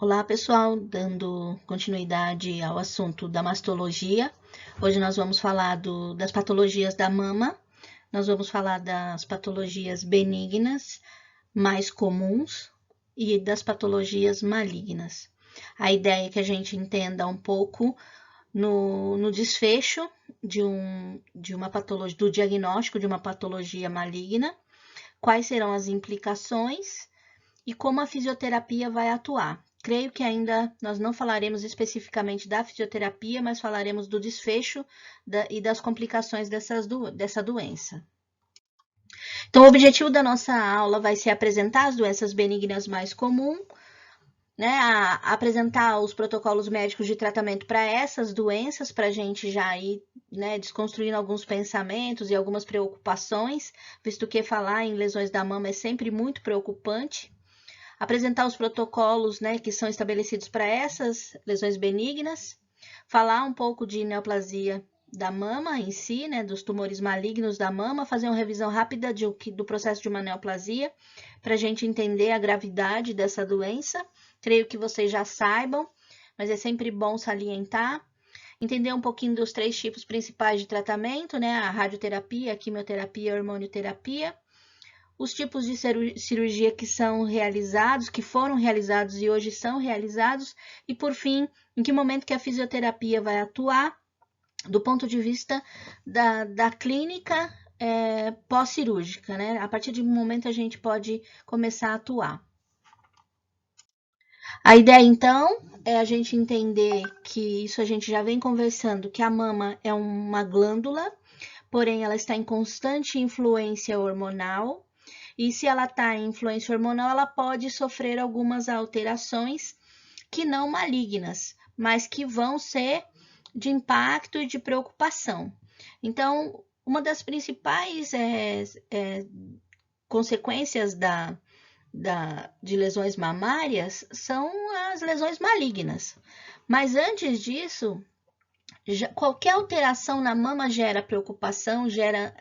Olá, pessoal, dando continuidade ao assunto da mastologia. Hoje nós vamos falar das patologias da mama, nós vamos falar das patologias benignas mais comuns e das patologias malignas. A ideia é que a gente entenda um pouco no desfecho de uma patologia, do diagnóstico de uma patologia maligna, quais serão as implicações e como a fisioterapia vai atuar. Creio que ainda nós não falaremos especificamente da fisioterapia, mas falaremos do desfecho e das complicações dessa doença. Então, o objetivo da nossa aula vai ser apresentar as doenças benignas mais comuns, né, apresentar os protocolos médicos de tratamento para essas doenças, para a gente já ir, né, desconstruindo alguns pensamentos e algumas preocupações, visto que falar em lesões da mama é sempre muito preocupante. Apresentar os protocolos, né, que são estabelecidos para essas lesões benignas, falar um pouco de neoplasia da mama em si, né, dos tumores malignos da mama, fazer uma revisão rápida do processo de uma neoplasia, para a gente entender a gravidade dessa doença. Creio que vocês já saibam, mas é sempre bom salientar. Entender um pouquinho dos 3 tipos principais de tratamento, né, a radioterapia, a quimioterapia e a hormonioterapia. Os tipos de cirurgia que são realizados, que foram realizados e hoje são realizados, e por fim, em que momento que a fisioterapia vai atuar, do ponto de vista da clínica pós-cirúrgica, né? A partir de um momento a gente pode começar a atuar. A ideia, então, é a gente entender que isso a gente já vem conversando, que a mama é uma glândula, porém ela está em constante influência hormonal, e se ela está em influência hormonal, ela pode sofrer algumas alterações que não malignas, mas que vão ser de impacto e de preocupação. Então, uma das principais consequências de lesões mamárias são as lesões malignas. Mas antes disso, qualquer alteração na mama gera preocupação, gera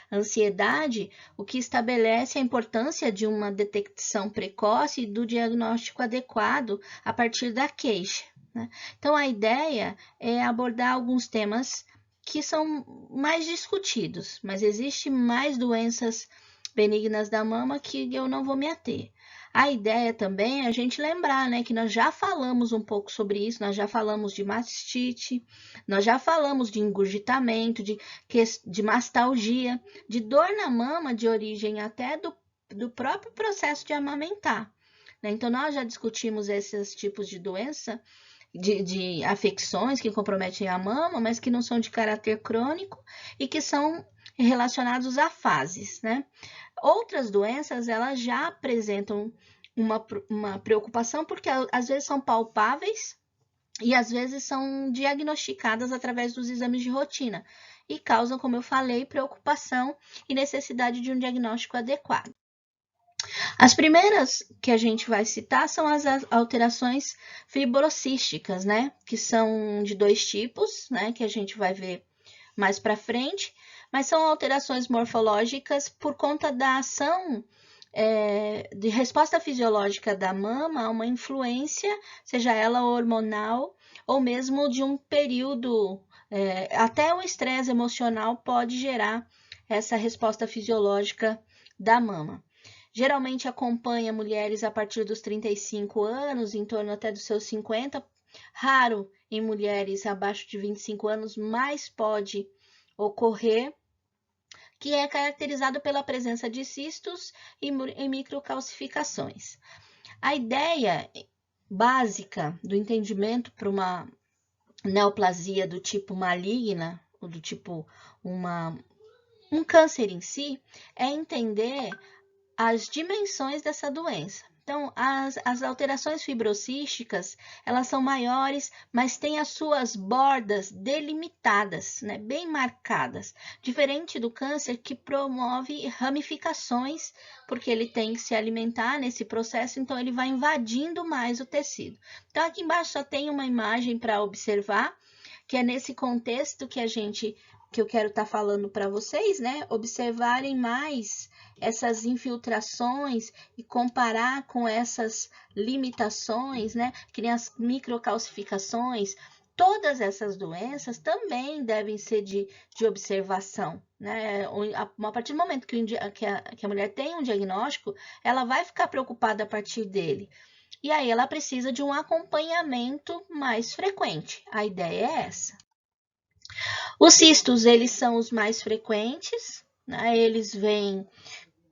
ansiedade, o que estabelece a importância de uma detecção precoce e do diagnóstico adequado a partir da queixa, né? Então, a ideia é abordar alguns temas que são mais discutidos, mas existem mais doenças benignas da mama que eu não vou me ater. A ideia também é a gente lembrar, né, que nós já falamos um pouco sobre isso, nós já falamos de mastite, nós já falamos de engurgitamento, de mastalgia, de dor na mama, de origem até do próprio processo de amamentar, né? Então, nós já discutimos esses tipos de doença, de afecções que comprometem a mama, mas que não são de caráter crônico e que são relacionados a fases, né? Outras doenças, elas já apresentam uma preocupação, porque às vezes são palpáveis e às vezes são diagnosticadas através dos exames de rotina e causam, como eu falei, preocupação e necessidade de um diagnóstico adequado. As primeiras que a gente vai citar são as alterações fibrocísticas, né? Que são de 2 tipos, né? Que a gente vai ver mais para frente, mas são alterações morfológicas por conta da ação de resposta fisiológica da mama a uma influência, seja ela hormonal ou mesmo de um período, até o estresse emocional pode gerar essa resposta fisiológica da mama. Geralmente acompanha mulheres a partir dos 35 anos, em torno até dos seus 50, raro em mulheres abaixo de 25 anos, mas pode ocorrer, que é caracterizado pela presença de cistos e microcalcificações. A ideia básica do entendimento para uma neoplasia do tipo maligna, ou do tipo um câncer em si, é entender as dimensões dessa doença. Então, as alterações fibrocísticas, elas são maiores, mas têm as suas bordas delimitadas, né, bem marcadas, diferente do câncer que promove ramificações, porque ele tem que se alimentar nesse processo, então ele vai invadindo mais o tecido. Então, aqui embaixo só tem uma imagem para observar, que é nesse contexto que eu quero estar falando para vocês, né, observarem mais essas infiltrações e comparar com essas limitações, né, que nem as microcalcificações, todas essas doenças também devem ser de observação, né? A partir do momento que a mulher tem um diagnóstico, ela vai ficar preocupada a partir dele. E aí ela precisa de um acompanhamento mais frequente. A ideia é essa. Os cistos, eles são os mais frequentes, né? Eles vêm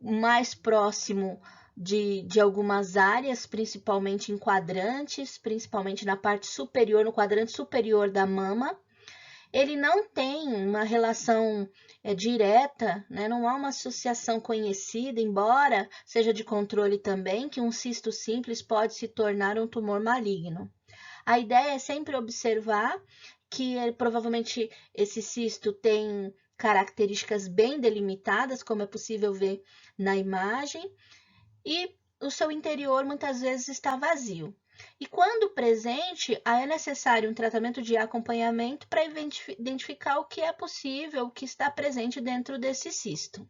mais próximo de algumas áreas, principalmente em quadrantes, principalmente na parte superior, no quadrante superior da mama. Ele não tem uma relação direta, né? Não há uma associação conhecida, embora seja de controle também, que um cisto simples pode se tornar um tumor maligno. A ideia é sempre observar que provavelmente esse cisto tem características bem delimitadas, como é possível ver na imagem, e o seu interior muitas vezes está vazio. E quando presente, é necessário um tratamento de acompanhamento para identificar o que é possível, o que está presente dentro desse cisto.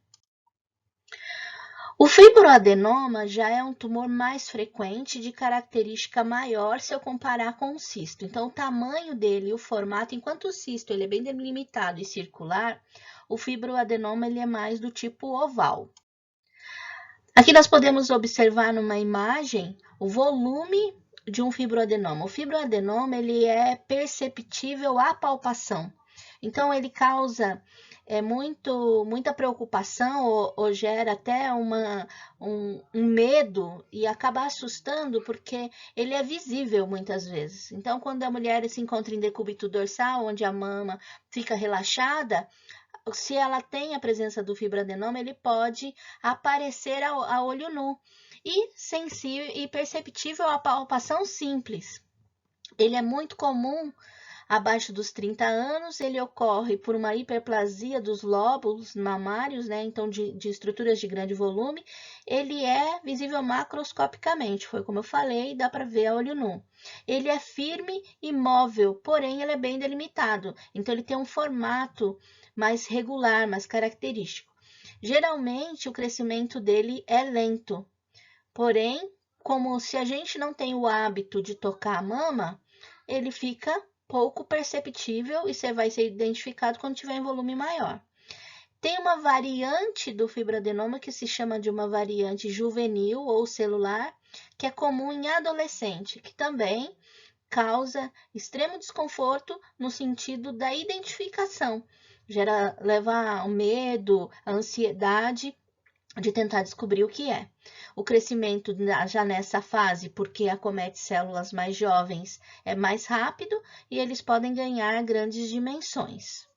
O fibroadenoma já é um tumor mais frequente, de característica maior se eu comparar com o cisto. Então, o tamanho dele e o formato, enquanto o cisto ele é bem delimitado e circular, o fibroadenoma ele é mais do tipo oval. Aqui nós podemos observar numa imagem o volume de um fibroadenoma. O fibroadenoma ele é perceptível à palpação. Então, ele causa muita preocupação ou gera até um medo e acaba assustando porque ele é visível muitas vezes. Então, quando a mulher se encontra em decúbito dorsal, onde a mama fica relaxada, se ela tem a presença do fibroadenoma, ele pode aparecer a olho nu e sensível e perceptível à palpação simples. Ele é muito comum abaixo dos 30 anos, ele ocorre por uma hiperplasia dos lóbulos mamários, né? Então, de estruturas de grande volume, ele é visível macroscopicamente, foi como eu falei, dá para ver a olho nu. Ele é firme e móvel, porém ele é bem delimitado, então ele tem um formato mais regular, mais característico. Geralmente, o crescimento dele é lento, porém, como se a gente não tem o hábito de tocar a mama, ele fica pouco perceptível e você vai ser identificado quando tiver em volume maior. Tem uma variante do fibroadenoma que se chama de uma variante juvenil ou celular, que é comum em adolescente, que também causa extremo desconforto no sentido da identificação. Leva ao medo, à ansiedade de tentar descobrir o que é. O crescimento já nessa fase, porque acomete células mais jovens, é mais rápido e eles podem ganhar grandes dimensões.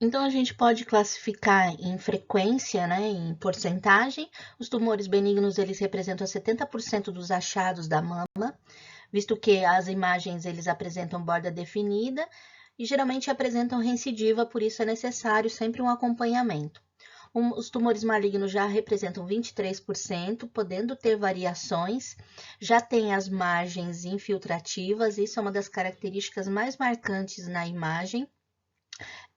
Então, a gente pode classificar em frequência, né, em porcentagem. Os tumores benignos, eles representam 70% dos achados da mama, visto que as imagens, eles apresentam borda definida e geralmente apresentam recidiva, por isso é necessário sempre um acompanhamento. Os tumores malignos já representam 23%, podendo ter variações. Já tem as margens infiltrativas, isso é uma das características mais marcantes na imagem.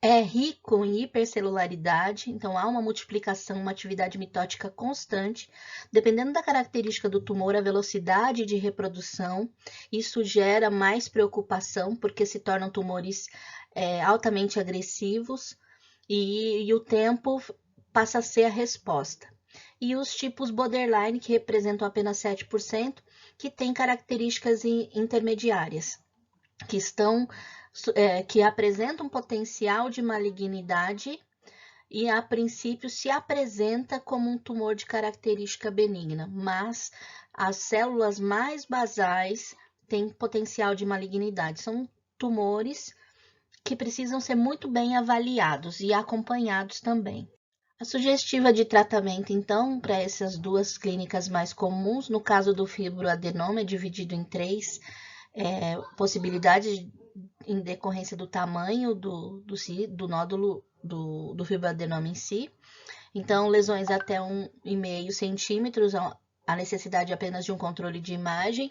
É rico em hipercelularidade, então há uma multiplicação, uma atividade mitótica constante. Dependendo da característica do tumor, a velocidade de reprodução, isso gera mais preocupação, porque se tornam tumores altamente agressivos e o tempo passa a ser a resposta. E os tipos borderline, que representam apenas 7%, que têm características intermediárias, que apresentam potencial de malignidade e, a princípio, se apresenta como um tumor de característica benigna, mas as células mais basais têm potencial de malignidade. São tumores que precisam ser muito bem avaliados e acompanhados também. A sugestiva de tratamento, então, para essas duas clínicas mais comuns, no caso do fibroadenoma, é dividido em 3 possibilidades em decorrência do tamanho do nódulo do fibroadenoma em si. Então, lesões até 1,5 centímetros, a necessidade apenas de um controle de imagem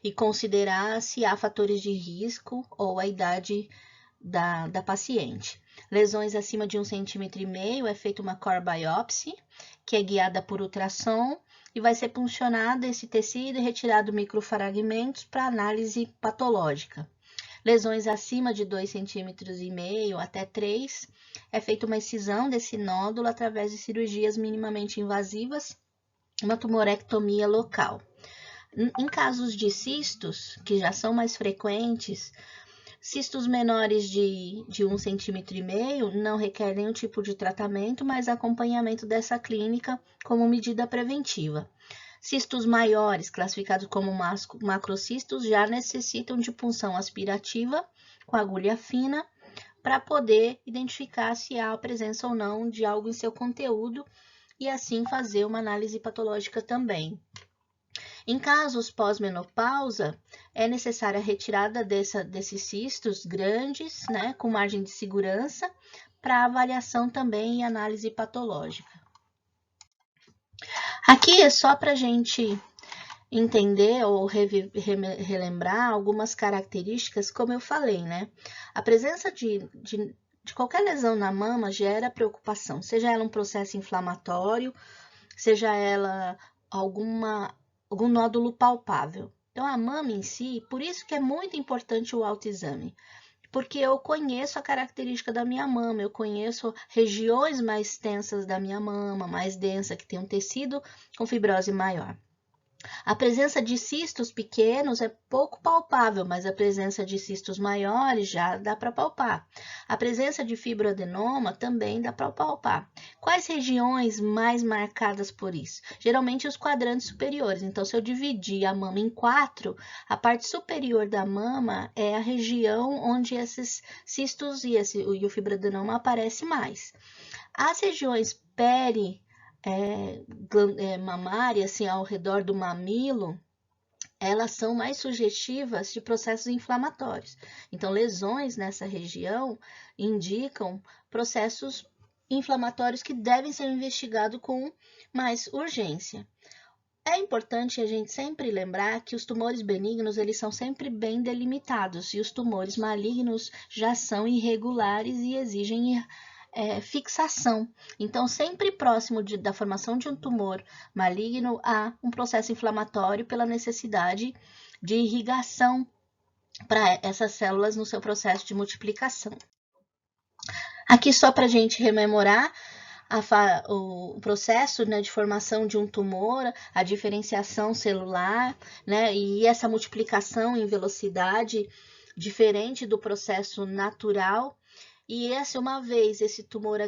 e considerar se há fatores de risco ou a idade da paciente. Lesões acima de 1,5 cm é feita uma core biopsy, que é guiada por ultrassom, e vai ser puncionado esse tecido e retirado microfragmentos para análise patológica. Lesões acima de 2,5 cm até 3, é feita uma excisão desse nódulo através de cirurgias minimamente invasivas, uma tumorectomia local. Em casos de cistos, que já são mais frequentes, cistos menores de 1,5 cm não requerem nenhum tipo de tratamento, mas acompanhamento dessa clínica como medida preventiva. Cistos maiores, classificados como macrocistos, já necessitam de punção aspirativa com agulha fina para poder identificar se há a presença ou não de algo em seu conteúdo e assim fazer uma análise patológica também. Em casos pós-menopausa, é necessária a retirada desses cistos grandes, né, com margem de segurança, para avaliação também e análise patológica. Aqui é só para a gente entender ou relembrar algumas características, como eu falei, né? A presença de qualquer lesão na mama gera preocupação, seja ela um processo inflamatório, seja ela algum nódulo palpável. Então, a mama em si, por isso que é muito importante o autoexame, porque eu conheço a característica da minha mama, eu conheço regiões mais tensas da minha mama, mais densa, que tem um tecido com fibrose maior. A presença de cistos pequenos é pouco palpável, mas a presença de cistos maiores já dá para palpar. A presença de fibroadenoma também dá para palpar. Quais regiões mais marcadas por isso? Geralmente os quadrantes superiores. Então, se eu dividir a mama em 4, a parte superior da mama é a região onde esses cistos e o fibroadenoma aparecem mais. As regiões mamária, assim, ao redor do mamilo, elas são mais sugestivas de processos inflamatórios. Então, lesões nessa região indicam processos inflamatórios que devem ser investigados com mais urgência. É importante a gente sempre lembrar que os tumores benignos, eles são sempre bem delimitados, e os tumores malignos já são irregulares e exigem fixação. Então, sempre próximo da formação de um tumor maligno, há um processo inflamatório pela necessidade de irrigação para essas células no seu processo de multiplicação. Aqui só para a gente rememorar o processo, né, de formação de um tumor, a diferenciação celular, né, e essa multiplicação em velocidade diferente do processo natural. E uma vez esse tumor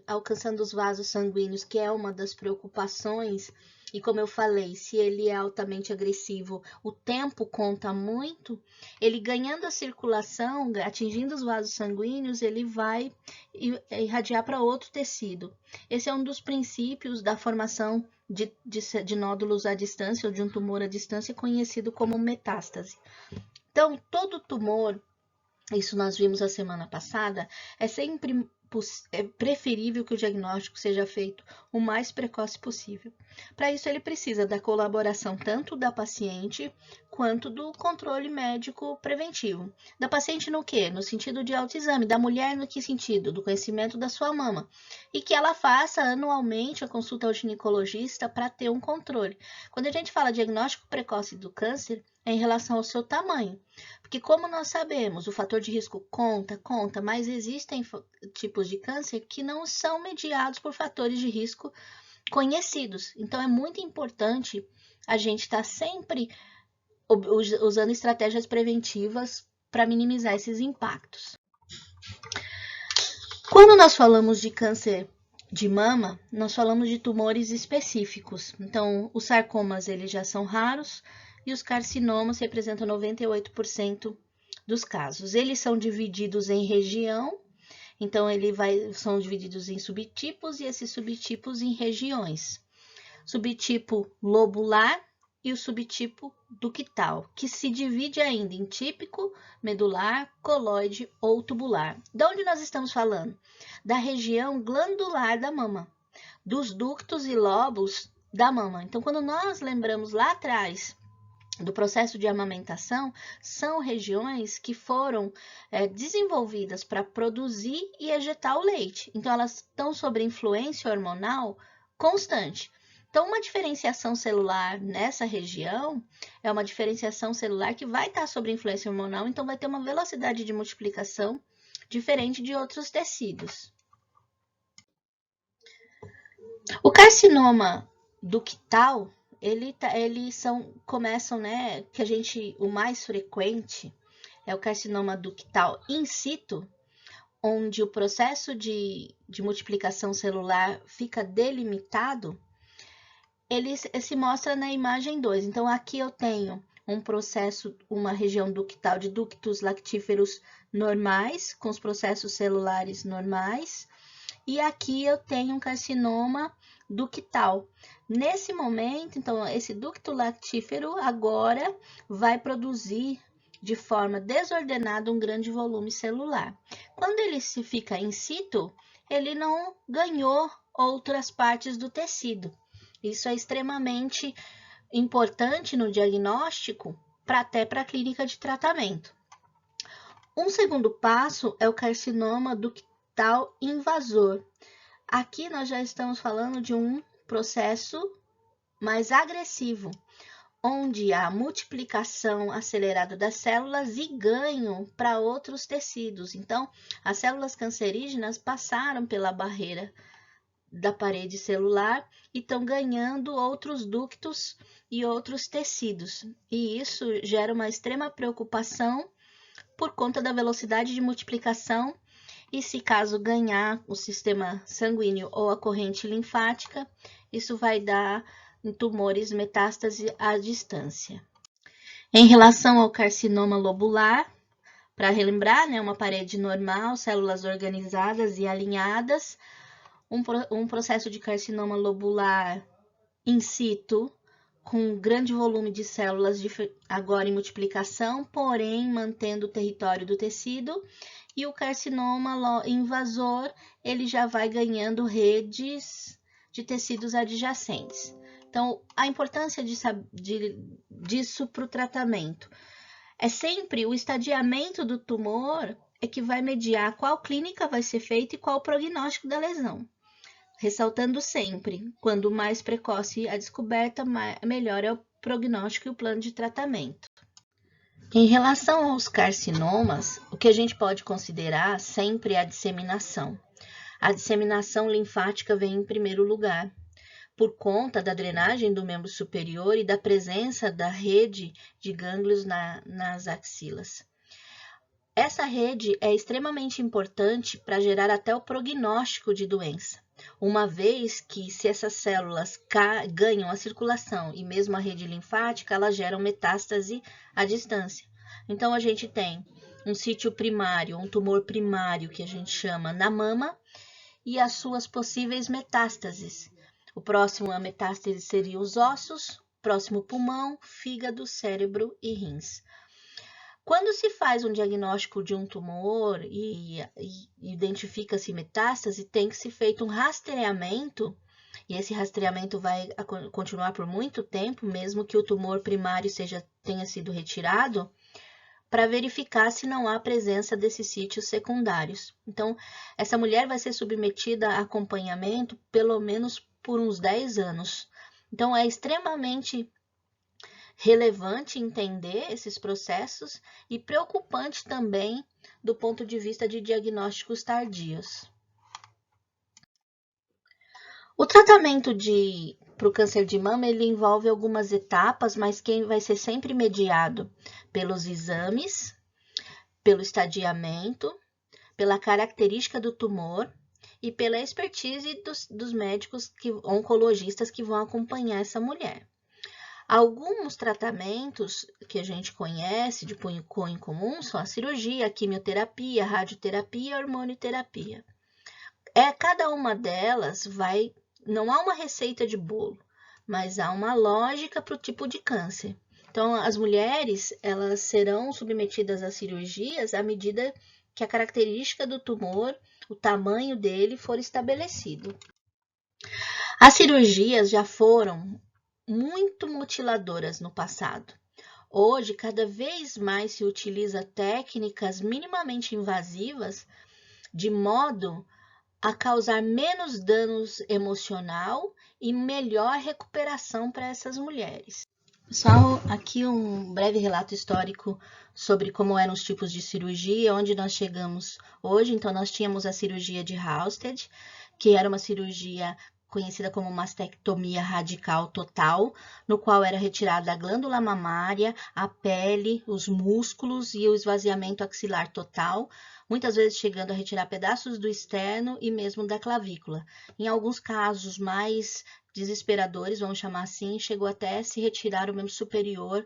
alcançando os vasos sanguíneos, que é uma das preocupações, e como eu falei, se ele é altamente agressivo, o tempo conta muito, ele ganhando a circulação, atingindo os vasos sanguíneos, ele vai irradiar para outro tecido. Esse é um dos princípios da formação de nódulos à distância, ou de um tumor à distância, conhecido como metástase. Então, todo tumor, isso nós vimos a semana passada, é sempre preferível que o diagnóstico seja feito o mais precoce possível. Para isso, ele precisa da colaboração tanto da paciente quanto do controle médico preventivo. Da paciente no quê? No sentido de autoexame. Da mulher no que sentido? Do conhecimento da sua mama. E que ela faça anualmente a consulta ao ginecologista para ter um controle. Quando a gente fala diagnóstico precoce do câncer, é em relação ao seu tamanho. Porque como nós sabemos, o fator de risco conta, mas existem tipos de câncer que não são mediados por fatores de risco conhecidos. Então, é muito importante a gente estar sempre usando estratégias preventivas para minimizar esses impactos. Quando nós falamos de câncer de mama, nós falamos de tumores específicos. Então, os sarcomas, eles já são raros, e os carcinomas representam 98% dos casos. Eles são divididos em região, então são divididos em subtipos, e esses subtipos em regiões. Subtipo lobular e o subtipo ductal, que se divide ainda em típico, medular, coloide ou tubular. De onde nós estamos falando? Da região glandular da mama, dos ductos e lobos da mama. Então, quando nós lembramos lá atrás do processo de amamentação são regiões que foram desenvolvidas para produzir e ejetar o leite. Então, elas estão sob influência hormonal constante. Então, uma diferenciação celular nessa região é uma diferenciação celular que vai estar sob influência hormonal, então vai ter uma velocidade de multiplicação diferente de outros tecidos. O carcinoma ductal, começam, né, o mais frequente é o carcinoma ductal in situ, onde o processo de multiplicação celular fica delimitado. Ele se mostra na imagem 2. Então, aqui eu tenho um processo, uma região ductal de ductos lactíferos normais, com os processos celulares normais. E aqui eu tenho um carcinoma ductal. Nesse momento, então, esse ducto lactífero agora vai produzir de forma desordenada um grande volume celular. Quando ele se fica in situ, ele não ganhou outras partes do tecido. Isso é extremamente importante no diagnóstico, até para a clínica de tratamento. Um segundo passo é o carcinoma ductal invasor. Aqui nós já estamos falando de um processo mais agressivo, onde há multiplicação acelerada das células e ganho para outros tecidos. Então, as células cancerígenas passaram pela barreira da parede celular e estão ganhando outros ductos e outros tecidos. E isso gera uma extrema preocupação por conta da velocidade de multiplicação e se caso ganhar o sistema sanguíneo ou a corrente linfática, isso vai dar em tumores metástase à distância. Em relação ao carcinoma lobular, para relembrar, né, uma parede normal, células organizadas e alinhadas, um processo de carcinoma lobular in situ, com grande volume de células agora em multiplicação, porém mantendo o território do tecido, e o carcinoma invasor, ele já vai ganhando redes de tecidos adjacentes. Então, a importância disso para o tratamento é sempre o estadiamento do tumor é que vai mediar qual clínica vai ser feita e qual o prognóstico da lesão. Ressaltando sempre, quando mais precoce a descoberta, melhor é o prognóstico e o plano de tratamento. Em relação aos carcinomas, o que a gente pode considerar sempre é a disseminação. A disseminação linfática vem em primeiro lugar, por conta da drenagem do membro superior e da presença da rede de gânglios nas axilas. Essa rede é extremamente importante para gerar até o prognóstico de doença, uma vez que se essas células ganham a circulação e mesmo a rede linfática, elas geram metástase à distância. Então, a gente tem um sítio primário, um tumor primário que a gente chama na mama e as suas possíveis metástases. O próximo a metástase seria os ossos, próximo pulmão, fígado, cérebro e rins. Quando se faz um diagnóstico de um tumor e identifica-se metástase, tem que ser feito um rastreamento, e esse rastreamento vai continuar por muito tempo, mesmo que o tumor primário tenha sido retirado, para verificar se não há presença desses sítios secundários. Então, essa mulher vai ser submetida a acompanhamento pelo menos por uns 10 anos. Então, é extremamente relevante entender esses processos e preocupante também do ponto de vista de diagnósticos tardios. O tratamento para o câncer de mama ele envolve algumas etapas, mas quem vai ser sempre mediado pelos exames, pelo estadiamento, pela característica do tumor e pela expertise dos médicos oncologistas que vão acompanhar essa mulher. Alguns tratamentos que a gente conhece de cunho comum são a cirurgia, a quimioterapia, a radioterapia e a hormonioterapia. Cada uma delas não há uma receita de bolo, mas há uma lógica para o tipo de câncer. Então, as mulheres, elas serão submetidas a cirurgias à medida que a característica do tumor, o tamanho dele, for estabelecido. As cirurgias já foram muito mutiladoras no passado. Hoje, cada vez mais se utiliza técnicas minimamente invasivas de modo a causar menos danos emocional e melhor recuperação para essas mulheres. Só aqui um breve relato histórico sobre como eram os tipos de cirurgia, onde nós chegamos hoje. Então, nós tínhamos a cirurgia de Halsted, que era uma cirurgia conhecida como mastectomia radical total, no qual era retirada a glândula mamária, a pele, os músculos e o esvaziamento axilar total, muitas vezes chegando a retirar pedaços do externo e mesmo da clavícula. Em alguns casos mais desesperadores, vamos chamar assim, chegou até se retirar o membro superior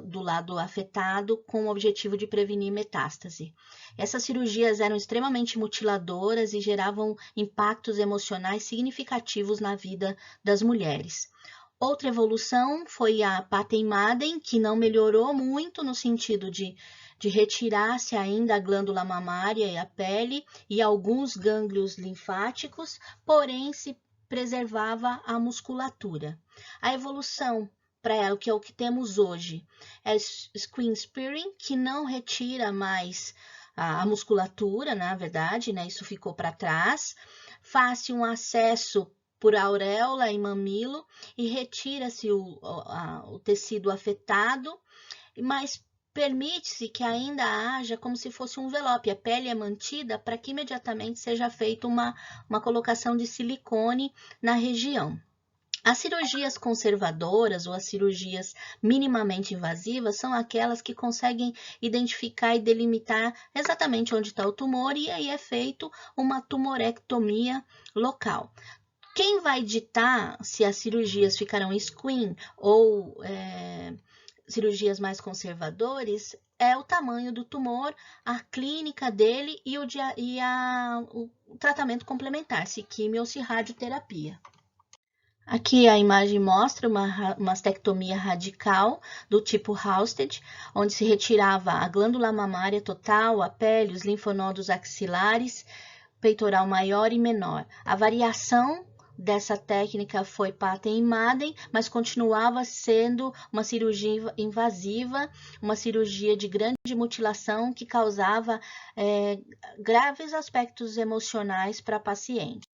do lado afetado com o objetivo de prevenir metástase. Essas cirurgias eram extremamente mutiladoras e geravam impactos emocionais significativos na vida das mulheres. Outra evolução foi a Patten-Madden, que não melhorou muito no sentido de retirar-se ainda a glândula mamária e a pele e alguns gânglios linfáticos, porém se preservava a musculatura. A evolução para ela, que é o que temos hoje, é skin sparing, que não retira mais a musculatura, na verdade, né? Isso ficou para trás. Faz-se um acesso por auréola e mamilo e retira-se o tecido afetado, mas permite-se que ainda haja como se fosse um envelope. A pele é mantida para que imediatamente seja feita uma colocação de silicone na região. As cirurgias conservadoras ou as cirurgias minimamente invasivas são aquelas que conseguem identificar e delimitar exatamente onde está o tumor e aí é feito uma tumorectomia local. Quem vai ditar se as cirurgias ficarão squam ou cirurgias mais conservadoras é o tamanho do tumor, a clínica dele e o tratamento complementar, se quimio ou se radioterapia. Aqui a imagem mostra uma mastectomia radical do tipo Halsted, onde se retirava a glândula mamária total, a pele, os linfonodos axilares, peitoral maior e menor. A variação dessa técnica foi Patten-Madden, mas continuava sendo uma cirurgia invasiva, uma cirurgia de grande mutilação que causava graves aspectos emocionais para a paciente.